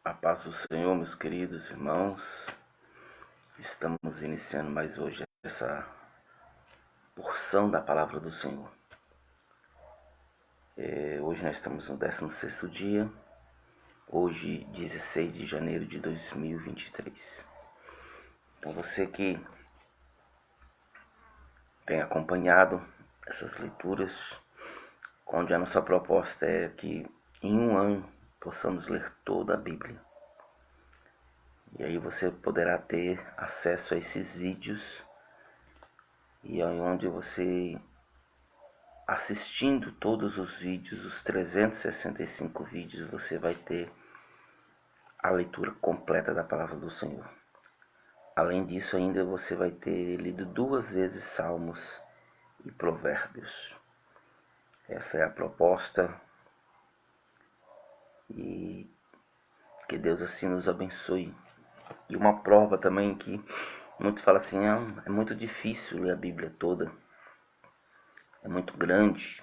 A paz do Senhor, meus queridos irmãos. Estamos iniciando mais hoje essa porção da palavra do Senhor. Hoje nós estamos no 16º dia, hoje 16 de janeiro de 2023. Então você que tem acompanhado essas leituras, onde a nossa proposta é que em um ano possamos ler toda a Bíblia. E aí você poderá ter acesso a esses vídeos e onde você, assistindo todos os vídeos, os 365 vídeos, você vai ter a leitura completa da palavra do Senhor. Além disso, ainda você vai ter lido 2 vezes Salmos e Provérbios. Essa é a proposta e que Deus assim nos abençoe. E uma prova também que muitos falam assim, é muito difícil ler a Bíblia toda, é muito grande.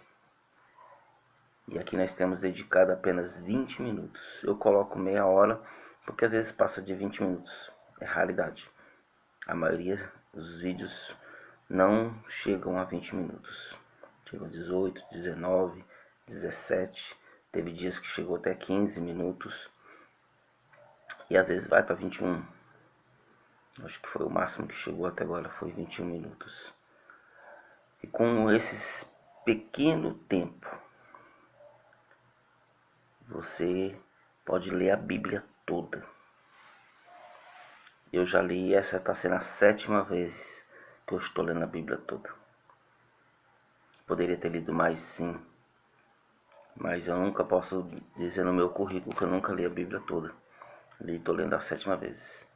E aqui nós temos dedicado apenas 20 minutos. Eu coloco meia hora, porque às vezes passa de 20 minutos, é raridade. A maioria dos vídeos não chegam a 20 minutos. Chegam a 18, 19, 17, teve dias que chegou até 15 minutos. E às vezes vai para 21. Acho que foi o máximo que chegou até agora, foi 21 minutos. E com esse pequeno tempo, você pode ler a Bíblia toda. Eu já li, essa está sendo a 7ª vez que eu estou lendo a Bíblia toda. Poderia ter lido mais, sim, mas eu nunca posso dizer no meu currículo que eu nunca li a Bíblia toda. Estou lendo a 7ª vez.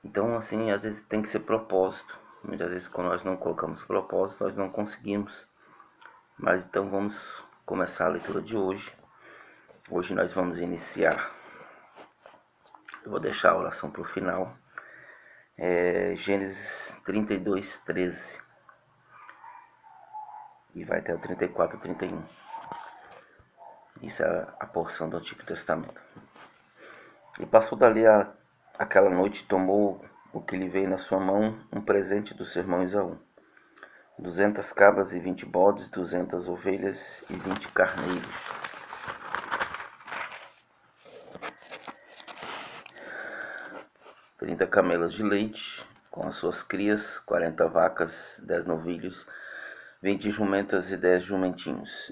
Então, assim, às vezes tem que ser propósito. Muitas vezes, quando nós não colocamos propósito, nós não conseguimos. Mas então vamos começar a leitura de hoje. Hoje nós vamos iniciar. Eu vou deixar a oração para o final. Gênesis 32, 13. E vai até o 34, 31. Isso é a porção do Antigo Testamento. E passou dali aquela noite, tomou o que lhe veio na sua mão, um presente do seu irmão Esaú. 200 cabras e 20 bodes, 200 ovelhas e 20 carneiros. Trinta camelas de leite, com as suas crias, 40 vacas, 10 novilhos, 20 jumentas e 10 jumentinhos.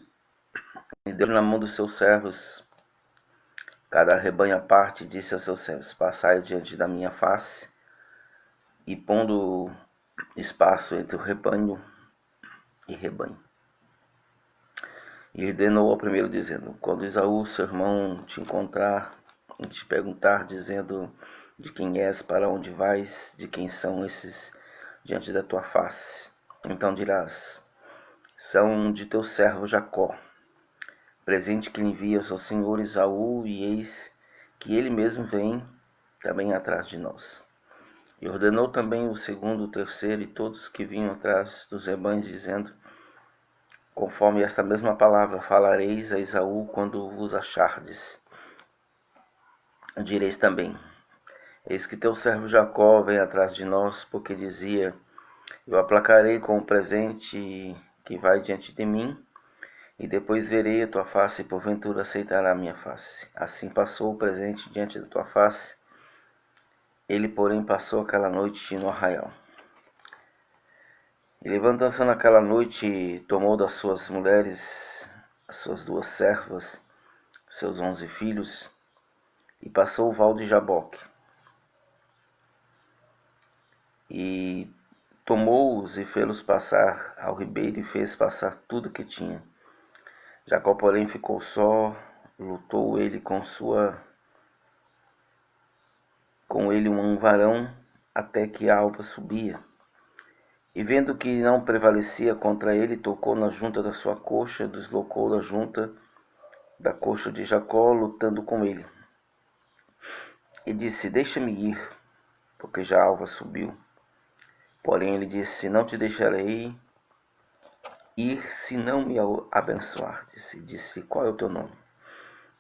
E deu na mão dos seus servos cada rebanho à parte, disse a seus servos: passai diante da minha face, e pondo espaço entre o rebanho e rebanho. E ordenou ao primeiro, dizendo: quando Esaú, seu irmão, te encontrar e te perguntar, dizendo: de quem és, para onde vais, de quem são esses diante da tua face, então dirás: são de teu servo Jacó, presente que lhe envia ao seu senhor Esaú, e eis que ele mesmo vem também atrás de nós. E ordenou também o segundo, o terceiro e todos que vinham atrás dos rebanhos, dizendo: conforme esta mesma palavra falareis a Esaú quando vos achardes. Direis também: eis que teu servo Jacó vem atrás de nós, porque dizia: eu aplacarei com o presente que vai diante de mim, e depois verei a tua face, e porventura aceitará a minha face. Assim passou o presente diante da tua face. Ele, porém, passou aquela noite no arraial. E levantando-se naquela noite, tomou das suas mulheres as suas 2 servas, seus 11 filhos, e passou o val de Jaboque. E tomou-os e fê-los passar ao ribeiro, e fez passar tudo que tinha. Jacó, porém, ficou só, lutou ele com ele um varão, até que a alva subia. E vendo que não prevalecia contra ele, tocou na junta da sua coxa, deslocou da junta da coxa de Jacó, lutando com ele. E disse: deixa-me ir, porque já a alva subiu. Porém ele disse: não te deixarei ir se não me abençoar. Disse: qual é o teu nome?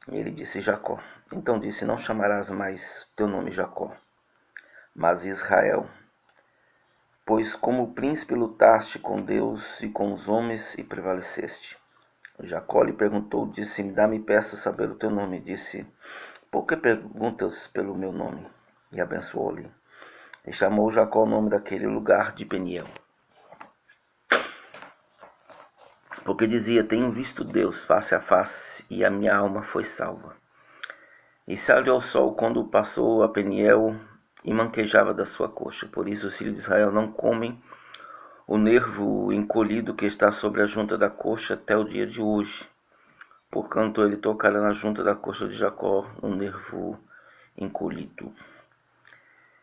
E ele disse: Jacó. Então disse: Não chamarás mais teu nome Jacó, mas Israel, pois como príncipe lutaste com Deus e com os homens e prevaleceste. Jacó lhe perguntou, disse: Dá-me peço saber o teu nome. Disse: Por que perguntas pelo meu nome? E abençoou-lhe. E chamou Jacó o nome daquele lugar de Peniel. Porque dizia: Tenho visto Deus face a face, e a minha alma foi salva. E saiu ao sol quando passou a Peniel e manquejava da sua coxa. Por isso os filhos de Israel não comem o nervo encolhido que está sobre a junta da coxa até o dia de hoje. Porquanto ele tocará na junta da coxa de Jacó um nervo encolhido.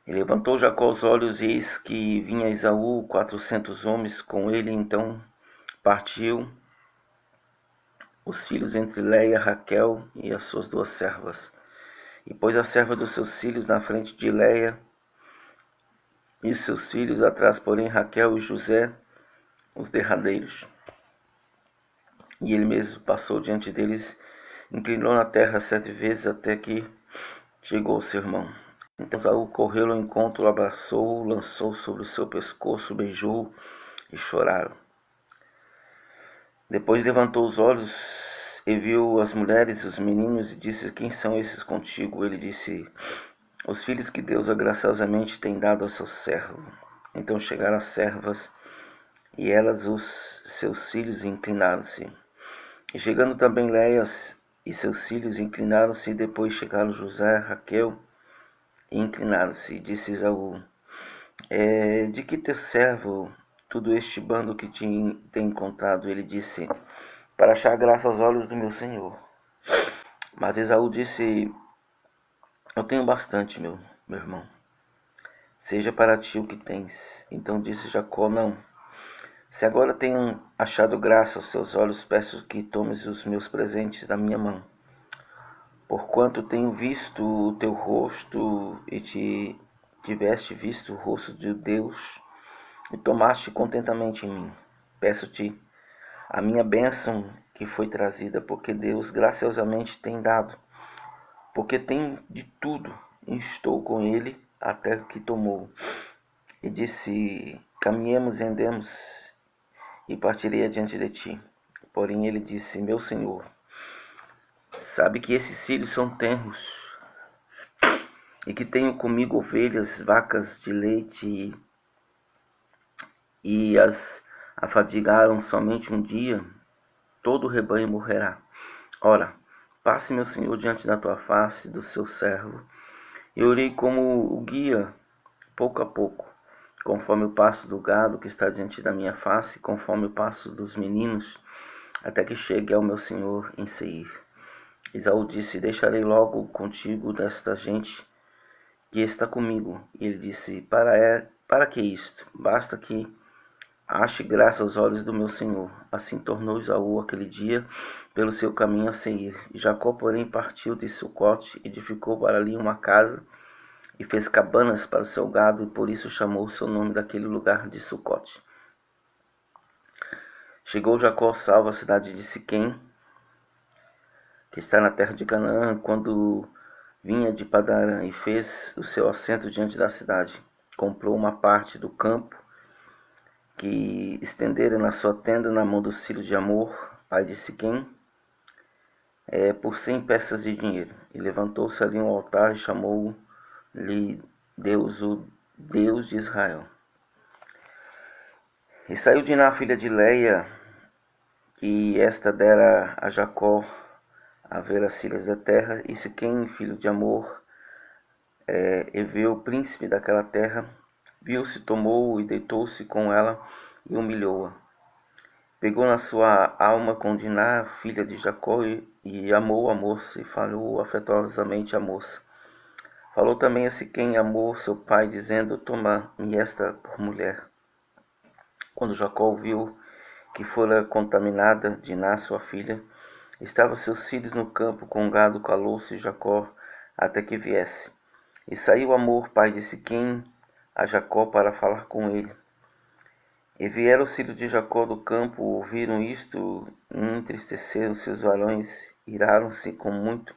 E levantou Jacó os olhos, e eis que vinha Esaú, 400 homens com ele. Então partiu os filhos entre Leia, Raquel e as suas 2 servas. E pôs a serva dos seus filhos na frente de Leia, e seus filhos atrás, porém Raquel e José, os derradeiros. E ele mesmo passou diante deles, inclinou na terra 7 vezes, até que chegou ao seu irmão. Então Esaú correu ao encontro, abraçou-o, lançou sobre o seu pescoço, beijou-o e choraram. Depois levantou os olhos e viu as mulheres e os meninos e disse: Quem são esses contigo? Ele disse: Os filhos que Deus graciosamente tem dado ao seu servo. Então chegaram as servas, e elas, os seus filhos, inclinaram-se. E chegando também Leia e seus filhos, inclinaram-se, e depois chegaram José, Raquel, e inclinaram-se. E disse Esaú: De que teu servo todo este bando que te tem encontrado? Ele disse: Para achar graça aos olhos do meu senhor. Mas Esaú disse: Eu tenho bastante, meu irmão. Seja para ti o que tens. Então disse Jacó: Não. Se agora tenho achado graça aos teus olhos, peço que tomes os meus presentes da minha mão. Porquanto tenho visto o teu rosto e tiveste visto o rosto de Deus, e tomaste contentamente em mim. Peço-te a minha bênção que foi trazida, porque Deus graciosamente tem dado, porque tem de tudo, e estou com ele até que tomou. E disse: Caminhemos e andemos, e partirei adiante de ti. Porém ele disse: Meu senhor, sabe que esses filhos são tenros, e que tenho comigo ovelhas, vacas de leite, e as afadigaram somente um dia, todo o rebanho morrerá. Ora, passe meu senhor diante da tua face, do seu servo. Eu irei como o guia, pouco a pouco, conforme o passo do gado que está diante da minha face, conforme o passo dos meninos, até que chegue ao meu senhor em Seir. Esaú disse: Deixarei logo contigo desta gente que está comigo. E ele disse: Para que isto? Basta que ache graça aos olhos do meu senhor. Assim tornou Esaú aquele dia pelo seu caminho a Seir. Jacó, porém, partiu de Sucote, edificou para ali uma casa e fez cabanas para o seu gado, e por isso chamou o seu nome daquele lugar de Sucote. Chegou Jacó salvo à cidade de Siquém, que está na terra de Canaã, quando vinha de Padarã, e fez o seu assento diante da cidade. Comprou uma parte do campo que estendera na sua tenda na mão dos filhos de Amor, pai de Siquém, por 100 peças de dinheiro. E levantou-se ali um altar e chamou-lhe Deus, o Deus de Israel. E saiu Diná, filha de Leia, que esta dera a Jacó a ver as filhas da terra, e Siquém, filho de Amor, Eveu, príncipe daquela terra, viu-se, tomou e deitou-se com ela e humilhou-a. Pegou na sua alma com Diná, filha de Jacó, e amou a moça, e falou afetuosamente a moça. Falou também a Siquém, amou seu pai, dizendo: Toma-me esta por mulher. Quando Jacó viu que fora contaminada Diná, sua filha, estavam seus filhos no campo com gado, calou-se Jacó até que viesse. E saiu Amor, pai de Siquém, a Jacó para falar com ele. E vieram os filhos de Jacó do campo, ouviram isto, entristeceram seus varões, iraram-se com muito,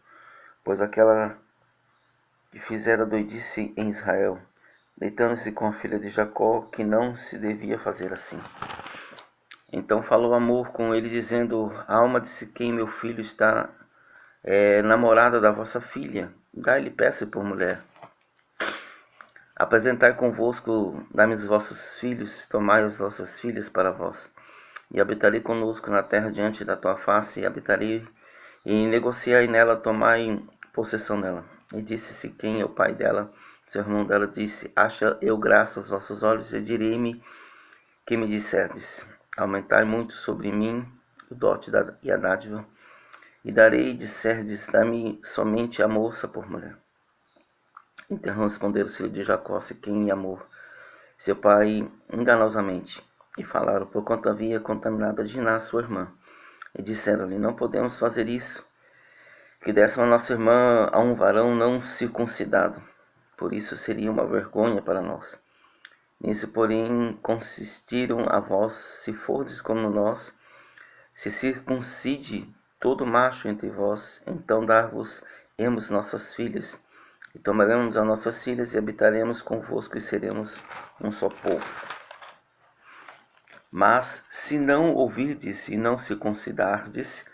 pois aquela que fizera doidice em Israel, deitando-se com a filha de Jacó, que não se devia fazer assim. Então falou Amor com ele, dizendo: a alma de Siquém, meu filho, está namorada da vossa filha, dai-lhe peça por mulher. Apresentai convosco, dai-me os vossos filhos, tomai as vossas filhas para vós, e habitarei conosco na terra diante da tua face, e habitarei, e negociai nela, tomai possessão dela. E disse Siquém, o pai dela, seu irmão dela, disse: acha eu graça aos vossos olhos, e direi-me que me disserdes: aumentai muito sobre mim o dote e a dádiva, e darei, disserdes: dá-me somente a moça por mulher. Então responderam os filhos de Jacó, Siquém e Amor, seu pai, enganosamente, e falaram, porquanto havia contaminado a Diná, sua irmã. E disseram-lhe: não podemos fazer isso, que dessem a nossa irmã a um varão não circuncidado, por isso seria uma vergonha para nós. Nisso, porém, consistiram a vós, se fordes como nós, se circuncide todo macho entre vós, então dar-vos-emos nossas filhas, e tomaremos as nossas filhas e habitaremos convosco e seremos um só povo. Mas, se não ouvirdes e não circuncidardes,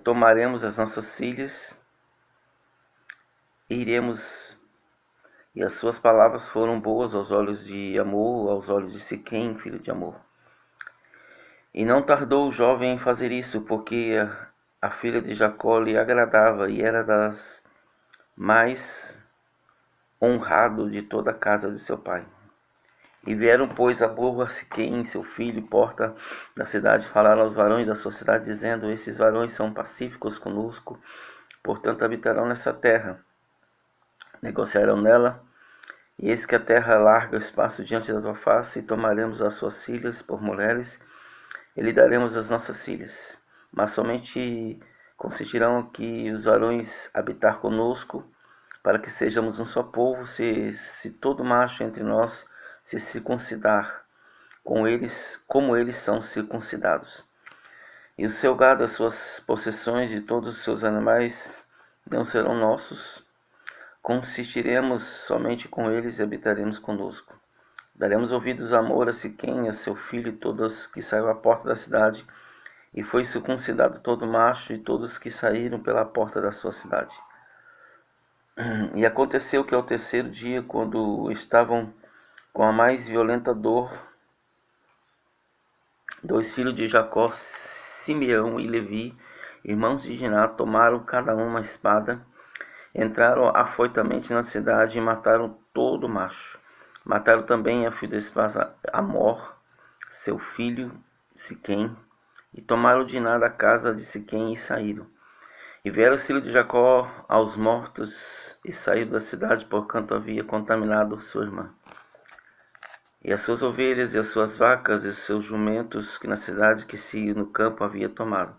tomaremos as nossas filhas e iremos. E as suas palavras foram boas aos olhos de Amor, aos olhos de Siquém, filho de Amor. E não tardou o jovem em fazer isso, porque a filha de Jacó lhe agradava e era das mais honrado de toda a casa de seu pai. E vieram, pois, a Siquém, seu filho, porta da cidade, falaram aos varões da sua cidade, dizendo: esses varões são pacíficos conosco, portanto habitarão nessa terra. Negociarão nela, e eis que a terra larga o espaço diante da tua face, e tomaremos as suas filhas por mulheres, e lhe daremos as nossas filhas. Mas somente consistirão aqui os varões habitar conosco, para que sejamos um só povo, se todo macho entre nós se circuncidar com eles, como eles são circuncidados. E o seu gado, as suas possessões e todos os seus animais não serão nossos. Consistiremos somente com eles e habitaremos conosco. Daremos ouvidos a Amor, a Siquém, a seu filho, e todos que saíram à porta da cidade. E foi circuncidado todo macho e todos que saíram pela porta da sua cidade. E aconteceu que ao terceiro dia, quando estavam com a mais violenta dor, dois filhos de Jacó, Simeão e Levi, irmãos de Diná, tomaram cada um uma espada, entraram afoitamente na cidade e mataram todo macho. Mataram também a filha da esposa Amor, seu filho Siquém, e tomaram Diná da casa de Siquém e saíram. E vieram os filhos de Jacó aos mortos e saíram da cidade, porquanto havia contaminado sua irmã. E as suas ovelhas e as suas vacas e os seus jumentos que na cidade que se no campo havia tomado.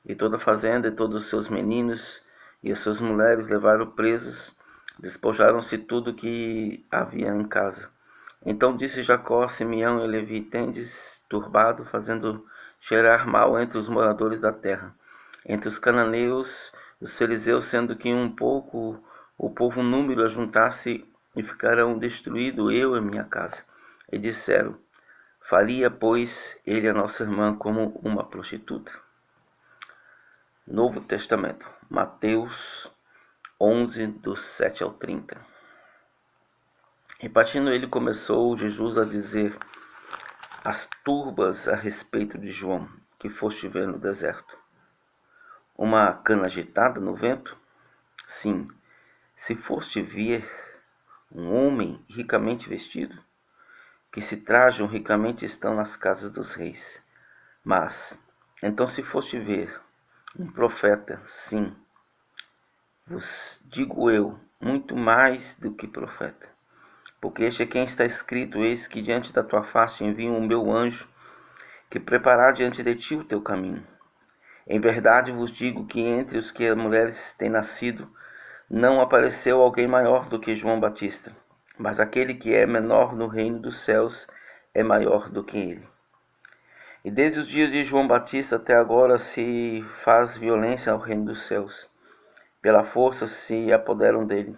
E toda a fazenda e todos os seus meninos e as suas mulheres levaram presos, despojaram-se tudo que havia em casa. Então disse Jacó a Simeão e Levi: tendes turbado, fazendo cheirar mal entre os moradores da terra, entre os cananeus, os fariseus, sendo que um pouco o povo número ajuntar-se e ficarão destruído eu e minha casa. E disseram: faria, pois, ele a nossa irmã como uma prostituta. Novo Testamento, Mateus 11, dos 7 ao 30. E partindo ele, começou Jesus a dizer as turbas a respeito de João, que foste ver no deserto. Uma cana agitada no vento? Sim, se foste ver um homem ricamente vestido, que se trajam ricamente estão nas casas dos reis. Mas, então se foste ver um profeta, sim, vos digo eu, muito mais do que profeta. Porque este é quem está escrito: eis que diante da tua face envio o meu anjo, que preparar diante de ti o teu caminho. Em verdade vos digo que entre os que as mulheres têm nascido, não apareceu alguém maior do que João Batista. Mas aquele que é menor no reino dos céus é maior do que ele. E desde os dias de João Batista até agora se faz violência ao reino dos céus. pela força se apoderam dele.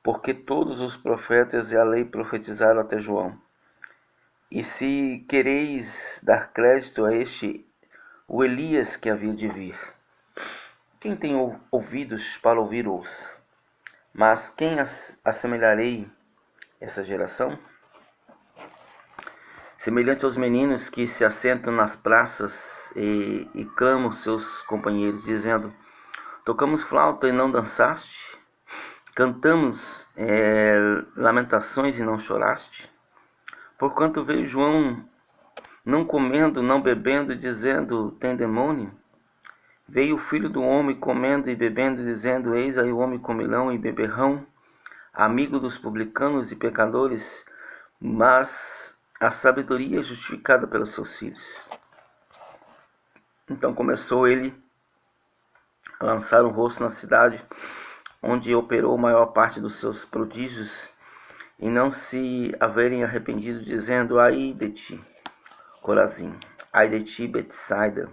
Porque todos os profetas e a lei profetizaram até João. E se quereis dar crédito a este, o Elias que havia de vir. Quem tem ouvidos para ouvir, ouça. Mas quem assemelharei essa geração? Semelhante aos meninos que se assentam nas praças e clamam seus companheiros, dizendo: tocamos flauta e não dançaste? Cantamos lamentações e não choraste? Porquanto veio João, não comendo, não bebendo, dizendo: tem demônio? Veio o Filho do Homem comendo e bebendo, dizendo: eis aí o homem comilão e beberrão, amigo dos publicanos e pecadores, mas a sabedoria é justificada pelos seus filhos. Então começou ele a lançar o rosto na cidade, onde operou a maior parte dos seus prodígios, e não se haverem arrependido, dizendo: ai de ti, Corazim, ai de ti, Betsaida,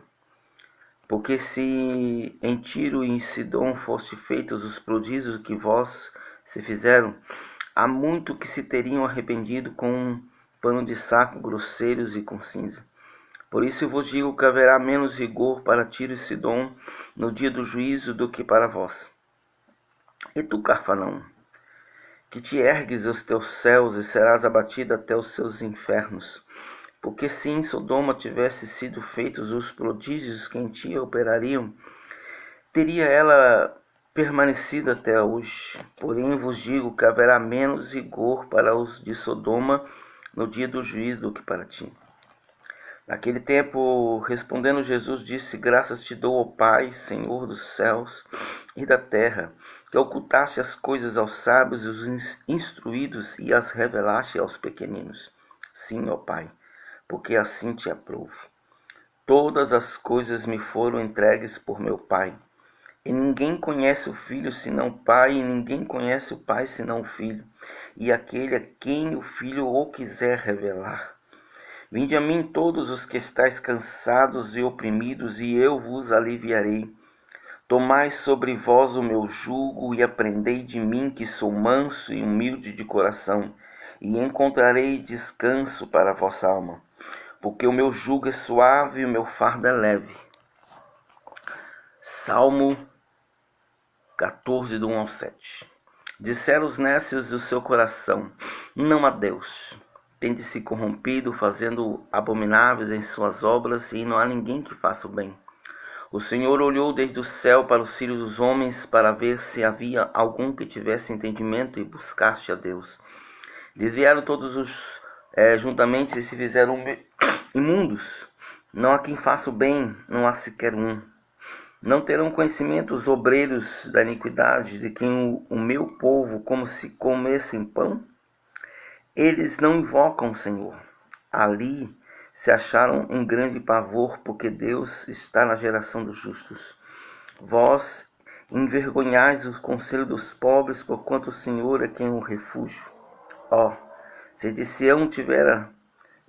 porque se em Tiro e em Sidom foste feitos os prodígios que vós se fizeram, há muito que se teriam arrependido com um pano de saco, grosseiros e com cinza. Por isso eu vos digo que haverá menos rigor para Tiro e Sidom no dia do juízo do que para vós. E tu, Cafarnaum, que te ergues os teus céus e serás abatida até os seus infernos. Porque se em Sodoma tivessem sido feitos os prodígios que em ti operariam, teria ela permanecido até hoje. Porém vos digo que haverá menos rigor para os de Sodoma no dia do juízo do que para ti. Naquele tempo, respondendo Jesus, disse: graças te dou, ó Pai, Senhor dos céus e da terra, que ocultaste as coisas aos sábios e os instruídos e as revelaste aos pequeninos. Sim, ó Pai, porque assim te aprouve. Todas as coisas me foram entregues por meu Pai. E ninguém conhece o Filho senão o Pai, e ninguém conhece o Pai senão o Filho, e aquele a quem o Filho o quiser revelar. Vinde a mim todos os que estáis cansados e oprimidos, e eu vos aliviarei. Tomai sobre vós o meu jugo e aprendei de mim, que sou manso e humilde de coração, e encontrarei descanso para a vossa alma. Porque o meu jugo é suave e o meu fardo é leve. Salmo 14, do 1 ao 7. Disseram os nécios do seu coração: não há Deus. Tende se corrompido, fazendo abomináveis em suas obras, e não há ninguém que faça o bem. O Senhor olhou desde o céu para os filhos dos homens, para ver se havia algum que tivesse entendimento, e buscaste a Deus. Desviaram todos juntamente e se fizeram imundos. Não há quem faça o bem, não há sequer um. Não terão conhecimento os obreiros da iniquidade, de quem o meu povo como se comessem pão? Eles não invocam o Senhor. Ali se acharam em grande pavor, porque Deus está na geração dos justos. Vós envergonhais o conselho dos pobres, porquanto o Senhor é quem o refúgio. Se de Sião tivera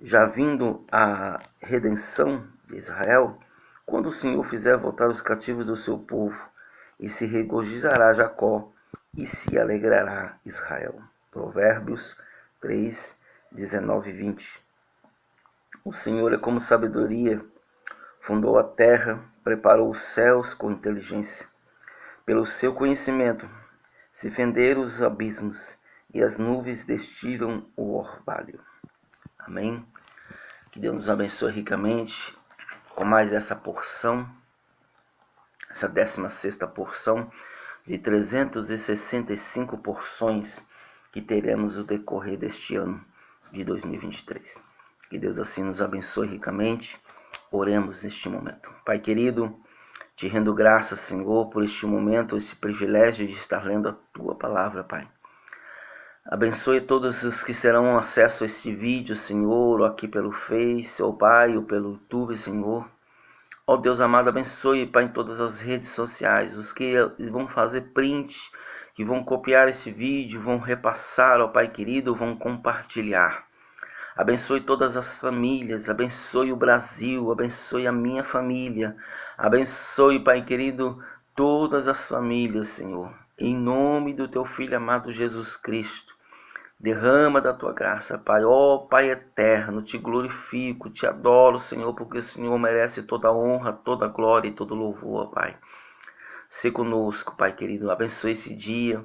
já vindo a redenção de Israel, quando o Senhor fizer voltar os cativos do seu povo, e se regozijará Jacó, e se alegrará Israel. Provérbios 3, 19 e 20. O Senhor é como sabedoria, fundou a terra, preparou os céus com inteligência. Pelo seu conhecimento se fenderam os abismos, e as nuvens destilam o orvalho. Amém? Que Deus nos abençoe ricamente com mais essa porção, essa 16ª porção de 365 porções que teremos no decorrer deste ano de 2023. Que Deus assim nos abençoe ricamente. Oremos neste momento. Pai querido, te rendo graças, Senhor, por este momento, esse privilégio de estar lendo a Tua Palavra, Pai. Abençoe todos os que serão acesso a este vídeo, Senhor, ou aqui pelo Face, ou Pai, ou pelo YouTube, Senhor. Ó Deus amado, abençoe, Pai, em todas as redes sociais, os que vão fazer print, que vão copiar esse vídeo, vão repassar, ó Pai querido, vão compartilhar. Abençoe todas as famílias, abençoe o Brasil, abençoe a minha família, abençoe, Pai querido, todas as famílias, Senhor. Em nome do teu Filho amado Jesus Cristo. Derrama da tua graça, Pai. Ó Pai eterno, te glorifico, te adoro, Senhor, porque o Senhor merece toda a honra, toda a glória e todo o louvor, Pai. Se conosco, Pai querido. Abençoe esse dia,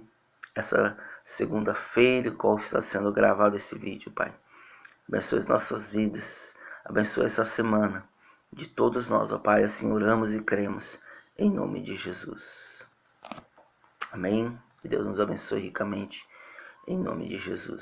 essa segunda-feira, qual está sendo gravado esse vídeo, Pai. Abençoe as nossas vidas. Abençoe essa semana de todos nós, ó Pai. Assim oramos e cremos. Em nome de Jesus. Amém. Que Deus nos abençoe ricamente. Em nome de Jesus.